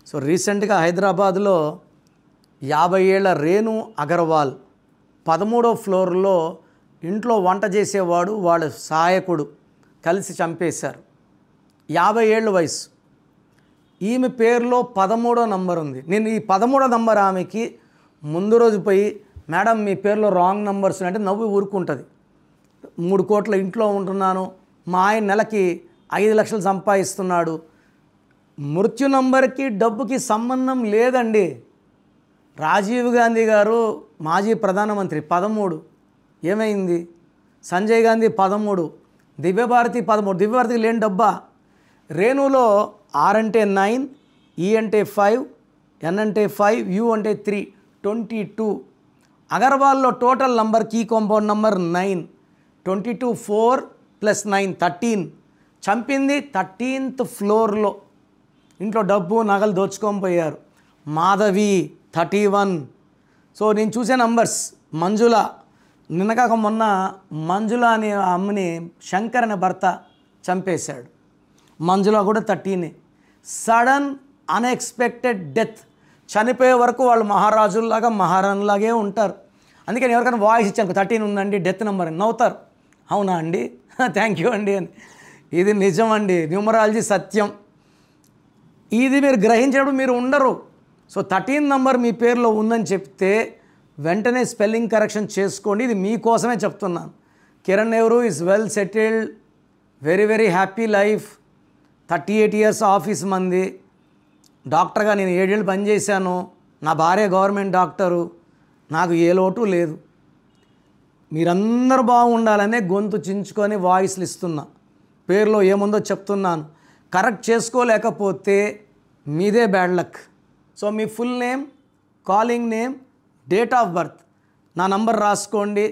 So రీసెంట్గా హైదరాబాద్లో 50 ఏళ్ల రేణు అగర్వాల్ 13వ ఫ్లోర్లో ఇంట్లో వంట చేసేవాడు వాళ్ళ సహాయకుడు కలిసి చంపేశారు. 50 ఏళ్ళ వయసు. ఈమె పేరులో 13వ నంబర్ ఉంది. నేను ఈ 13వ నంబర్ ఆమెకి ముందు రోజు పోయి, మేడం మీ పేరులో రాంగ్ నంబర్స్ అంటే నవ్వు ఊరుకుంటుంది. 3 కోట్ల ఇంట్లో ఉంటున్నాను, మా ఆయన నెలకి 5 లక్షలు సంపాదిస్తున్నాడు, మృత్యు నంబర్కి డబ్బుకి సంబంధం లేదండి. రాజీవ్ గాంధీ గారు మాజీ ప్రధానమంత్రి 13 ఏమైంది? సంజయ్ గాంధీ 13, దివ్యభారతి 13. దివ్యభారతికి లేని డబ్బా? రేణులో ఆర్ అంటే 9, ఈ అంటే 5, ఎన్ అంటే 5, యూ అంటే 3, 22. అగర్వాల్లో టోటల్ నంబర్ కీ కాంపౌండ్ నంబర్ 9, 22 4 + 9 13. చంపింది 13th ఫ్లోర్లో. ఇంట్లో డబ్బు నగలు దోచుకొని పోయారు. మాధవి 31. సో నేను చూసే నంబర్స్. మంజుల, నిన్నగాక మొన్న మంజుల అనే అమ్మని శంకర్ అనే భర్త చంపేశాడు. మంజుల కూడా 13. Sudden unexpected death. చనిపోయే వరకు వాళ్ళు మహారాజుల్లాగా మహారాణులాగే ఉంటారు. అందుకని ఎవరికైనా వాయిస్ ఇచ్చాను 13 ఉందండి డెత్ నెంబర్ అని నవ్వుతారు. అవునా అండి, థ్యాంక్ యూ అండి అని. ఇది నిజం అండి, న్యూమరాలజీ సత్యం. ఇది మీరు గ్రహించినప్పుడు మీరు ఉండరు. సో 13 నంబర్ మీ పేరులో ఉందని చెప్తే వెంటనే స్పెల్లింగ్ కరెక్షన్ చేసుకోండి. ఇది మీకోసమే చెప్తున్నాను. Kiran Nehru is well settled, very very happy life. 38 years office మంది. డాక్టర్గా నేను 7 ఏళ్ళు పనిచేశాను. నా భార్య గవర్నమెంట్ డాక్టరు. నాకు ఏ లోటు లేదు. మీరందరూ బాగుండాలనే గొంతు చించుకొని వాయిస్లు ఇస్తున్నా. పేరులో ఏముందో చెప్తున్నాను. కరెక్ట్ చేసుకోలేకపోతే మీదే bad luck. So me full name, calling name, date of birth, నా నంబర్ రాసుకోండి.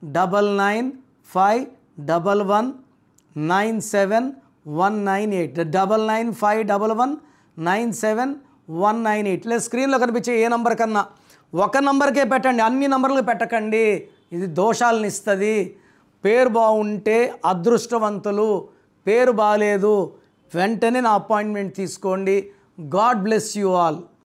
9951197198. 9951197198. లేదా స్క్రీన్లో కనిపించే ఏ నంబర్ కన్నా ఒక నంబర్కే పెట్టండి, అన్ని నంబర్లు పెట్టకండి. ఇది దోషాలను ఇస్తుంది. పేరు బాగుంటే అదృష్టవంతులు, పేరు బాగాలేదు వెంటనే నా అపాయింట్మెంట్ తీసుకోండి. God bless you all.